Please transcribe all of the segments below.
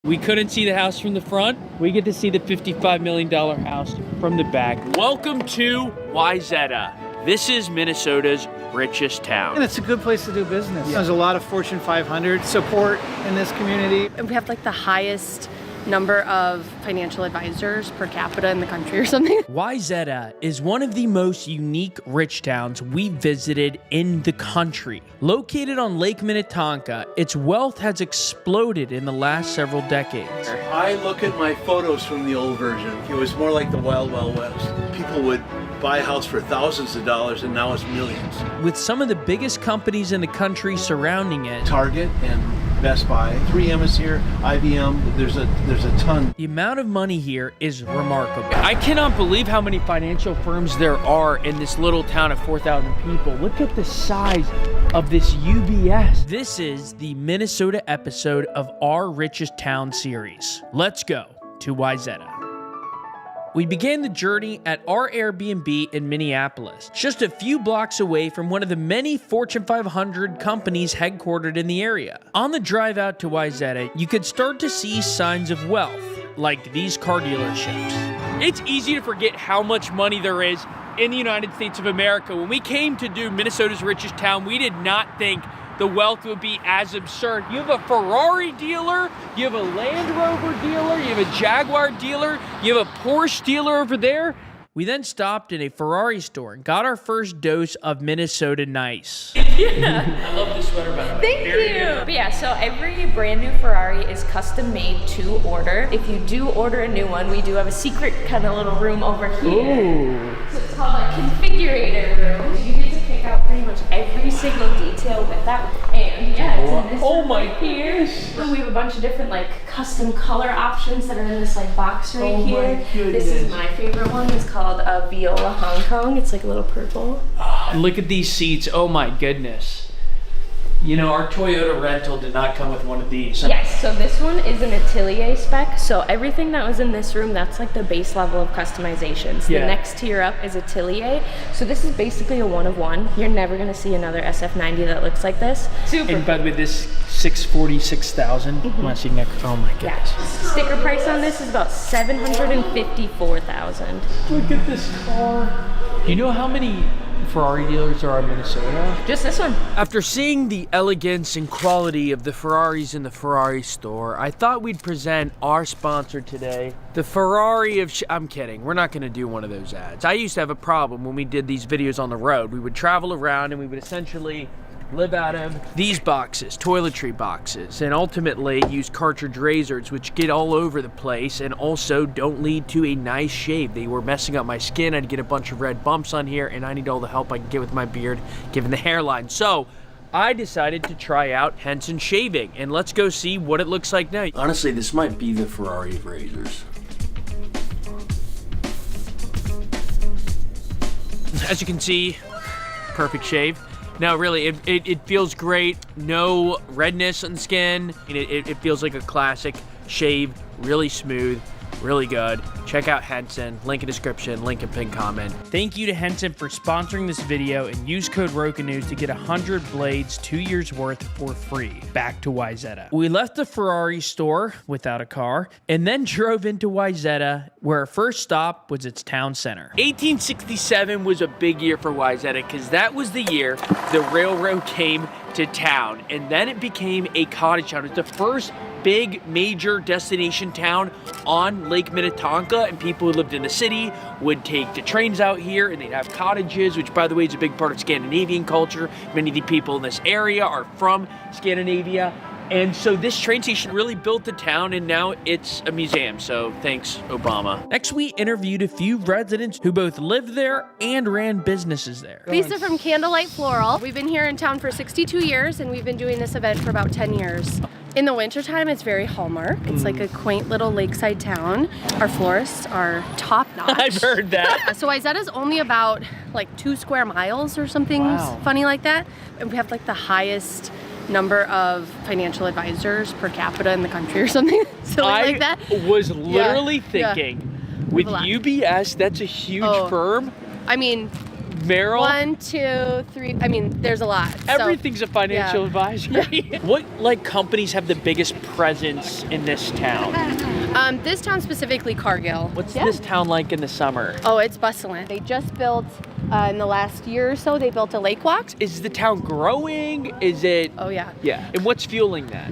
We couldn't see the house from the front. We get to see the $55 million house from the back. Welcome to Wayzata. This is Minnesota's richest town. And it's a good place to do business. Yeah. There's a lot of Fortune 500 support in this community. And we have like the highest number of financial advisors per capita in the country or something. Wayzata is one of the most unique rich towns we visited in the country. Located on Lake Minnetonka, its wealth has exploded in the last several decades. I look at my photos from the old version. It was more like the Wild Wild West. People would buy a house for thousands of dollars and now it's millions. With some of the biggest companies in the country surrounding it. Target and Best Buy, 3M is here, IBM, there's a ton. The amount of money here is remarkable. I cannot believe how many financial firms there are in this little town of 4,000 people. Look at the size of this UBS. This is the Minnesota episode of our Richest Town series. Let's go to Wayzata. We began the journey at our Airbnb in Minneapolis, just a few blocks away from one of the many Fortune 500 companies headquartered in the area. On the drive out to Wayzata, you could start to see signs of wealth, like these car dealerships. It's easy to forget how much money there is in the United States of America. When we came to do Minnesota's richest town, we did not think the wealth would be as absurd. You have a Ferrari dealer, you have a Land Rover dealer, you have a Jaguar dealer, you have a Porsche dealer over there. We then stopped in a Ferrari store and got our first dose of Minnesota nice. Yeah. I love this sweater, by the way. Thank you. But yeah, so every brand new Ferrari is custom made to order. If you do order a new one, we do have a secret kind of little room over here. Ooh. So it's called a configurator room. You get to pick out pretty much every single detail with that. And yeah, it's in this room right here. So we have a bunch of different like custom color options that are in this like box right here. This is my favorite one. It's called a Viola Hong Kong. It's like a little purple. Look at these seats. Oh my goodness. You know, our Toyota rental did not come with one of these. Yes, so this one is an Atelier spec. So everything that was in this room, that's like the base level of customizations. Yeah. The next tier up is Atelier. So this is basically a one of one. You're never gonna see another SF90 that looks like this. Super. And by the way, this 646,000. Unless you can, oh my goodness. Yeah. Sticker price on this is about 754,000. Look at this car. You know how many Ferrari dealers there are in Minnesota? Just this one. After seeing the elegance and quality of the Ferraris in the Ferrari store, I thought we'd present our sponsor today, the Ferrari of I'm kidding, we're not gonna do one of those ads. I used to have a problem when we did these videos on the road. We would travel around and we would essentially live out of these boxes, toiletry boxes, and ultimately use cartridge razors, which get all over the place and also don't lead to a nice shave. They were messing up my skin. I'd get a bunch of red bumps on here, and I need all the help I can get with my beard, given the hairline. So I decided to try out Henson shaving, and let's go see what it looks like now. Honestly, this might be the Ferrari of razors. As you can see, perfect shave. No, really, it feels great. No redness on the skin. It feels like a classic shave, really smooth, really good. Check out Henson, link in description, link in pinned comment. Thank you to Henson for sponsoring this video, and use code ROKANEWS to get 100 blades, 2 years worth for free. Back to Wayzata. We left the Ferrari store without a car, and then drove into Wayzata, where our first stop was its town center. 1867 was a big year for Wayzata, because that was the year the railroad came to town, and then it became a cottage town. It's the first big major destination town on Lake Minnetonka, and people who lived in the city would take the trains out here and they'd have cottages, which by the way is a big part of Scandinavian culture. Many of the people in this area are from Scandinavia. And so this train station really built the town, and now it's a museum. So thanks, Obama. Next, we interviewed a few residents who both lived there and ran businesses there. These are from Candlelight Floral. We've been here in town for 62 years, and we've been doing this event for about 10 years. In the wintertime, it's very Hallmark. It's like a quaint little lakeside town. Our florists are top notch. I've heard that. So Wayzata is only about like 2 square miles or something funny like that. And we have like the highest number of financial advisors per capita in the country or something silly like that. I was literally thinking, with UBS, that's a huge firm. I mean, Meryl? 1, 2, 3. I mean, there's a lot. Everything's a financial yeah. advisor. What like companies have the biggest presence in this town? This town specifically, Cargill. What's this town like in the summer? Oh, it's bustling. They just built, in the last year or so, they built a lake walk. Is the town growing? Is it? Oh, yeah. Yeah. And what's fueling that?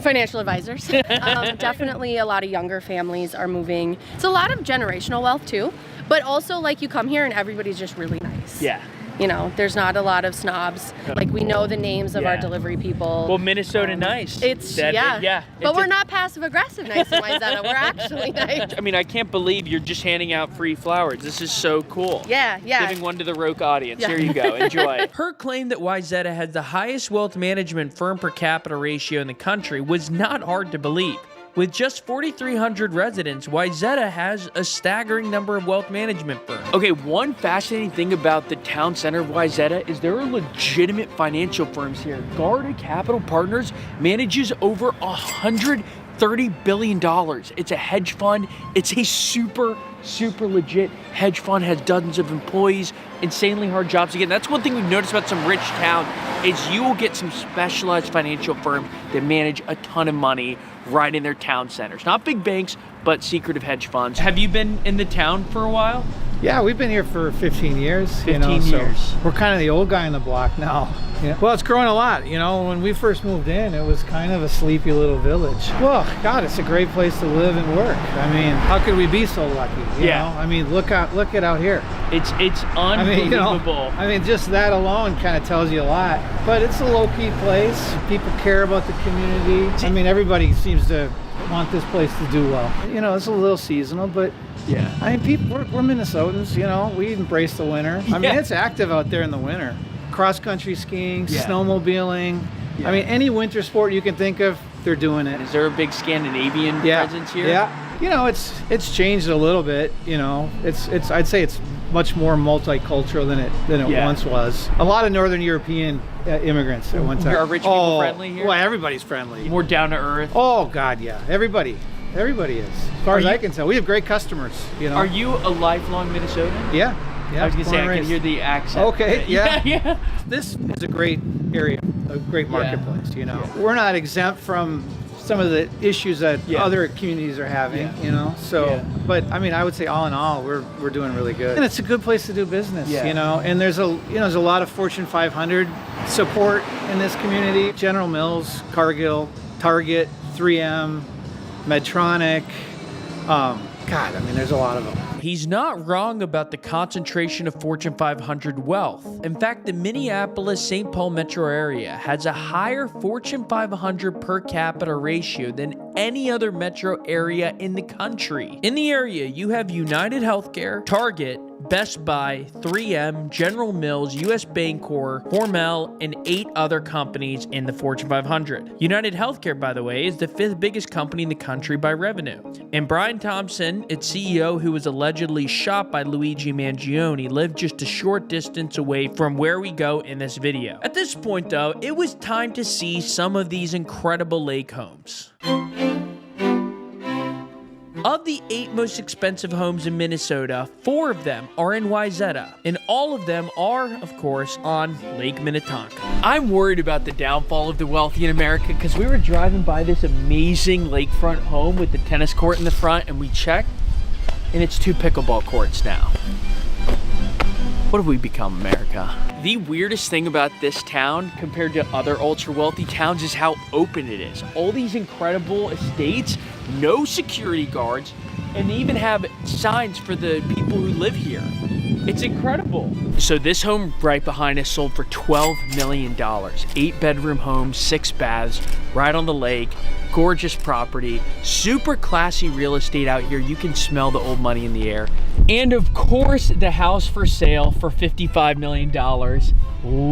Financial advisors. Definitely a lot of younger families are moving. It's a lot of generational wealth too, but also like you come here and everybody's just really nice. Yeah. You know, there's not a lot of snobs. Like we know the names of our delivery people. Well, Minnesota nice. It's, yeah. But we're not passive aggressive nice in Wayzata. We're actually nice. I mean, I can't believe you're just handing out free flowers. This is so cool. Yeah. Giving one to the Roke audience. Here you go. Enjoy. Her claim that Wayzata has the highest wealth management firm per capita ratio in the country was not hard to believe. With just 4,300 residents, Wayzata has a staggering number of wealth management firms. Okay, one fascinating thing about the town center of Wayzata is there are legitimate financial firms here. Garda Capital Partners manages over $130 billion. It's a hedge fund. It's a super legit hedge fund, has dozens of employees, insanely hard jobs to get. And that's one thing we've noticed about some rich towns is you will get some specialized financial firms that manage a ton of money right in their town centers. Not big banks, but secretive hedge funds. Have you been in the town for a while? Yeah, we've been here for 15 years. 15 years. So we're kind of the old guy on the block now. Yeah. Well, it's growing a lot. You know, when we first moved in, it was kind of a sleepy little village. Well, God, it's a great place to live and work. I mean, how could we be so lucky? You know? I mean, look at out here. It's unbelievable. I mean, just that alone kind of tells you a lot. But it's a low-key place. People care about the community. I mean, everybody seems to want this place to do well. You know, it's a little seasonal, but yeah. I mean, we're Minnesotans, you know, we embrace the winter. I mean, it's active out there in the winter. Cross-country skiing, snowmobiling. I mean, any winter sport you can think of, they're doing it. Is there a big Scandinavian presence here? Yeah. You know, it's changed a little bit, you know. I'd say it's much more multicultural than it once was. A lot of Northern European immigrants at one time. Are rich people friendly here? Well, everybody's friendly. More down to earth? Oh, God, yeah. Everybody is. As far as I can tell. We have great customers, you know. Are you a lifelong Minnesotan? Yeah. I was going to say, I can hear the accent. Okay, yeah. Yeah. This is a great area, a great marketplace, you know. We're not exempt from some of the issues that other communities are having, you know. So, but I mean, I would say all in all, we're doing really good. And it's a good place to do business, you know. And there's a lot of Fortune 500 support in this community. General Mills, Cargill, Target, 3M, Medtronic. God, I mean, there's a lot of them. He's not wrong about the concentration of Fortune 500 wealth. In fact, the Minneapolis-St. Paul metro area has a higher Fortune 500 per capita ratio than any other metro area in the country. In the area, you have United Healthcare, Target, Best Buy, 3M, General Mills, US Bancorp, Hormel, and 8 other companies in the Fortune 500. United Healthcare, by the way, is the 5th biggest company in the country by revenue. And Brian Thompson, its CEO, who was allegedly shot by Luigi Mangione, lived just a short distance away from where we go in this video. At this point, though, it was time to see some of these incredible lake homes. Of the 8 most expensive homes in Minnesota, 4 of them are in Wayzata, and all of them are, of course, on Lake Minnetonka. I'm worried about the downfall of the wealthy in America because we were driving by this amazing lakefront home with the tennis court in the front, and we checked, and it's 2 pickleball courts now. What have we become, America? The weirdest thing about this town compared to other ultra-wealthy towns is how open it is. All these incredible estates, no security guards, and they even have signs for the people who live here. It's incredible. So this home right behind us sold for $12 million. 8-bedroom home, 6 baths, right on the lake. Gorgeous property, super classy real estate out here. You can smell the old money in the air. And of course, the house for sale for $55 million.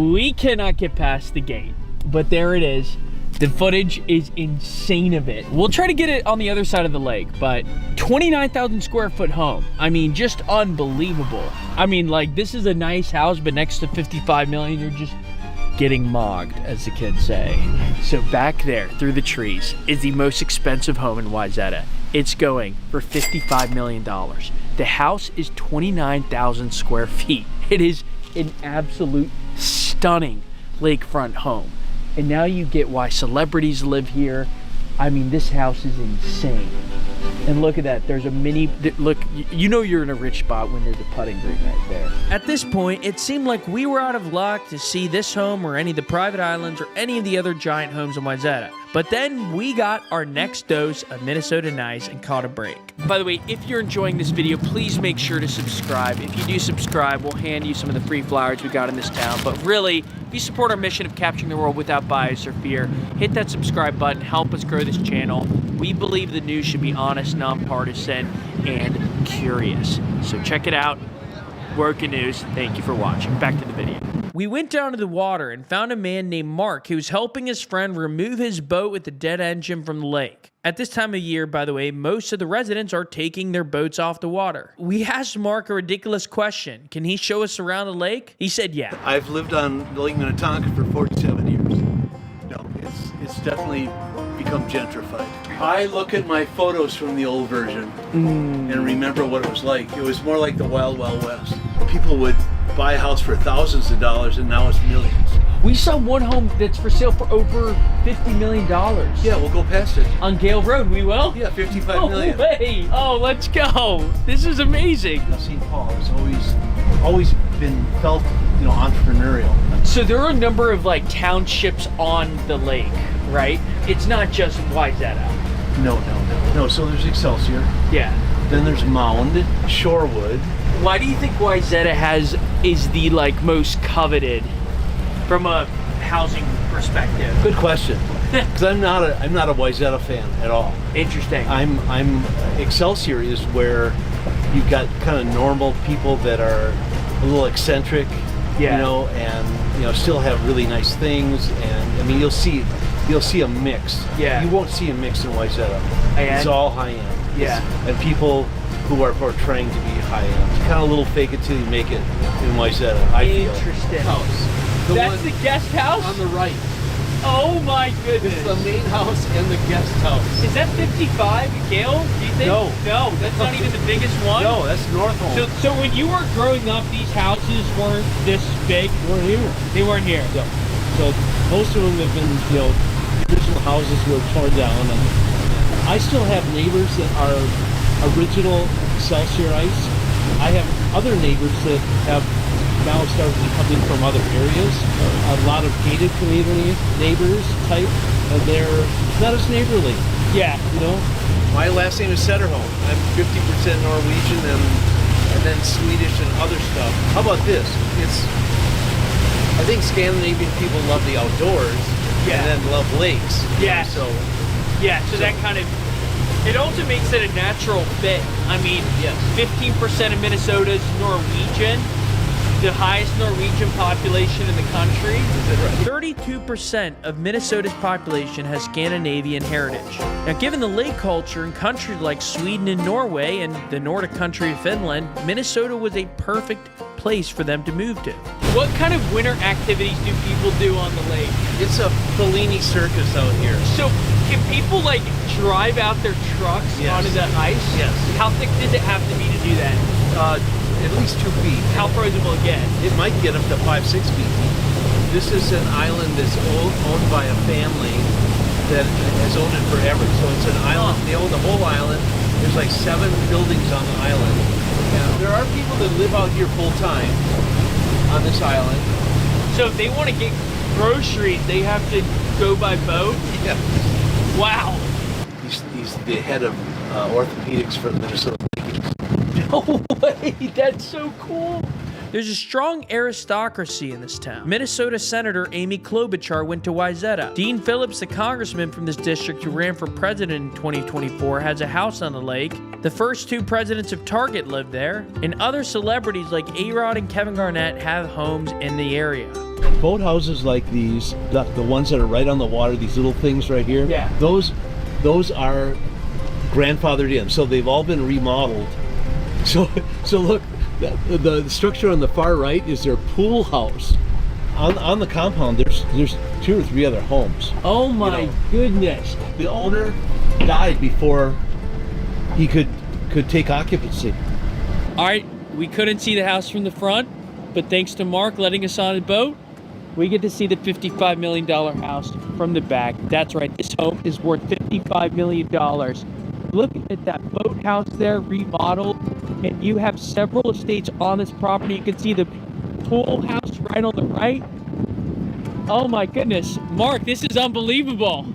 We cannot get past the gate, but there it is. The footage is insane of it. We'll try to get it on the other side of the lake, but 29,000 square foot home. I mean, just unbelievable. I mean, like, this is a nice house, but next to 55 million, you're just getting mogged, as the kids say. So back there, through the trees, is the most expensive home in Wayzata. It's going for $55 million. The house is 29,000 square feet. It is an absolute stunning lakefront home. And now you get why celebrities live here. I mean, this house is insane. And look at that, there's a mini, look, you know you're in a rich spot when there's a putting green right there. At this point, it seemed like we were out of luck to see this home or any of the private islands or any of the other giant homes in Wayzata. But then we got our next dose of Minnesota nice and caught a break. By the way, if you're enjoying this video, please make sure to subscribe. If you do subscribe, we'll hand you some of the free flowers we got in this town. But really, if you support our mission of capturing the world without bias or fear, hit that subscribe button, help us grow this channel. We believe the news should be honest, nonpartisan, and curious. So check it out. Working News, thank you for watching. Back to the video. We went down to the water and found a man named Mark who was helping his friend remove his boat with the dead engine from the lake. At this time of year, by the way, most of the residents are taking their boats off the water. We asked Mark a ridiculous question. Can he show us around the lake? He said yeah. I've lived on Lake Minnetonka for 47 years. No, it's definitely become gentrified. I look at my photos from the old version and remember what it was like. It was more like the Wild Wild West. People would buy a house for thousands of dollars and now it's millions. We saw one home that's for sale for over $50 million. Yeah, we'll go past it. On Gale Road, we will? Yeah, 55 million. No way. Oh, let's go. This is amazing. St. Paul has always been felt, entrepreneurial. So there are a number of like townships on the lake, right? It's not just Wayzata. No. So there's Excelsior. Yeah. Then there's Mound, Shorewood. Why do you think Wayzata is the like most coveted from a housing perspective? Good question. Because I'm not a Wayzata fan at all. Interesting. I'm Excelsior is where you've got kind of normal people that are a little eccentric, and still have really nice things, and I mean you'll see a mix. Yeah. You won't see a mix in Wayzata. It's all high end. Yeah. And people who are portraying to be high end. It's kind of a little fake it till you make it in Wayzata, I feel. Interesting. House. That's the guest house? On the right. Oh my goodness. It's the main house and the guest house. Is that 55, Gale? Do you think? No. No, that's not even the biggest one? No, that's North Home. So when you were growing up, these houses weren't this big? They weren't here. They weren't here? Yeah. So most of them have been, original houses were torn down. And I still have neighbors that are original Excelsiorites. I have other neighbors that have now started to come in from other areas. A lot of gated community neighbors type, and they're not as neighborly. Yeah. My last name is Setterholm. I'm 50% Norwegian and then Swedish and other stuff. How about this? I think Scandinavian people love the outdoors and then love lakes. Yeah. So that kind of, it also makes it a natural fit. I mean, yes. 15% of Minnesota is Norwegian. The highest Norwegian population in the country. 32% of Minnesota's population has Scandinavian heritage. Now, given the lake culture in countries like Sweden and Norway and the Nordic country of Finland, Minnesota was a perfect place for them to move to. What kind of winter activities do people do on the lake? It's a Fellini circus out here. So, can people like drive out their trucks onto the ice? Yes. How thick does it have to be to do that? At least 2 feet. How frozen will it get? It might get up to 5-6 feet. This is an island that's owned by a family that has owned it forever. So it's an island. They own the whole island. There's like 7 buildings on the island. And there are people that live out here full time on this island. So if they want to get groceries, they have to go by boat? Yeah. Wow. He's the head of orthopedics for the Minnesota Vikings. No way, that's so cool. There's a strong aristocracy in this town. Minnesota Senator Amy Klobuchar went to Wayzata. Dean Phillips, the congressman from this district who ran for president in 2024, has a house on the lake. The first 2 presidents of Target lived there. And other celebrities like A-Rod and Kevin Garnett have homes in the area. Boathouses like these, the ones that are right on the water, these little things right here, those are grandfathered in. So they've all been remodeled. So look, the structure on the far right is their pool house. On the compound, there's 2 or 3 other homes. Oh my goodness! The owner died before he could take occupancy. All right, we couldn't see the house from the front, but thanks to Mark letting us on a boat, we get to see the $55 million house from the back. That's right, this home is worth $55 million. Look at that boathouse there, remodeled, and you have several estates on this property. You can see the pool house right on the right. Oh my goodness, Mark, this is unbelievable.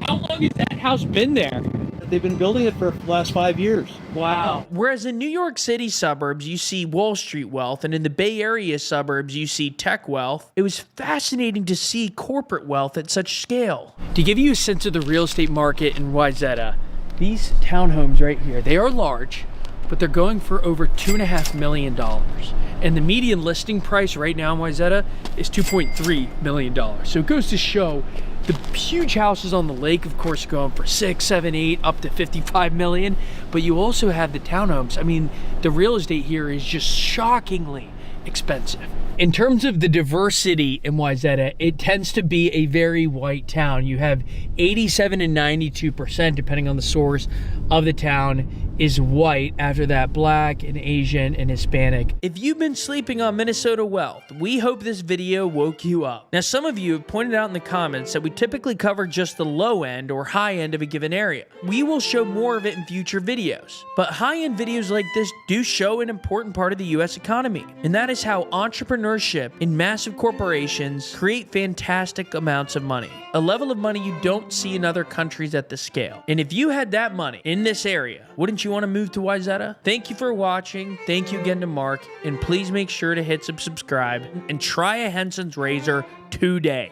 How long has that house been there? They've been building it for the last 5 years. Wow. Whereas in New York City suburbs, you see Wall Street wealth, and in the Bay Area suburbs, you see tech wealth, it was fascinating to see corporate wealth at such scale. To give you a sense of the real estate market in Wayzata, these townhomes right here, they are large, but they're going for over $2.5 million. And the median listing price right now in Wayzata is $2.3 million. So it goes to show the huge houses on the lake, of course, going for 6, 7, 8, up to 55 million. But you also have the townhomes. I mean, the real estate here is just shockingly expensive. In terms of the diversity in Wayzata, it tends to be a very white town. You have 87 and 92%, depending on the source of the town, is white. After that, black and Asian and Hispanic. If you've been sleeping on Minnesota wealth, we hope this video woke you up. Now, some of you have pointed out in the comments that we typically cover just the low end or high end of a given area. We will show more of it in future videos. But high-end videos like this do show an important part of the US economy, and that is how entrepreneurship in massive corporations create fantastic amounts of money. A level of money you don't see in other countries at this scale. And if you had that money in this area, wouldn't you want to move to Wayzata? Thank you for watching. Thank you again to Mark. And please make sure to hit subscribe and try a Henson's razor today.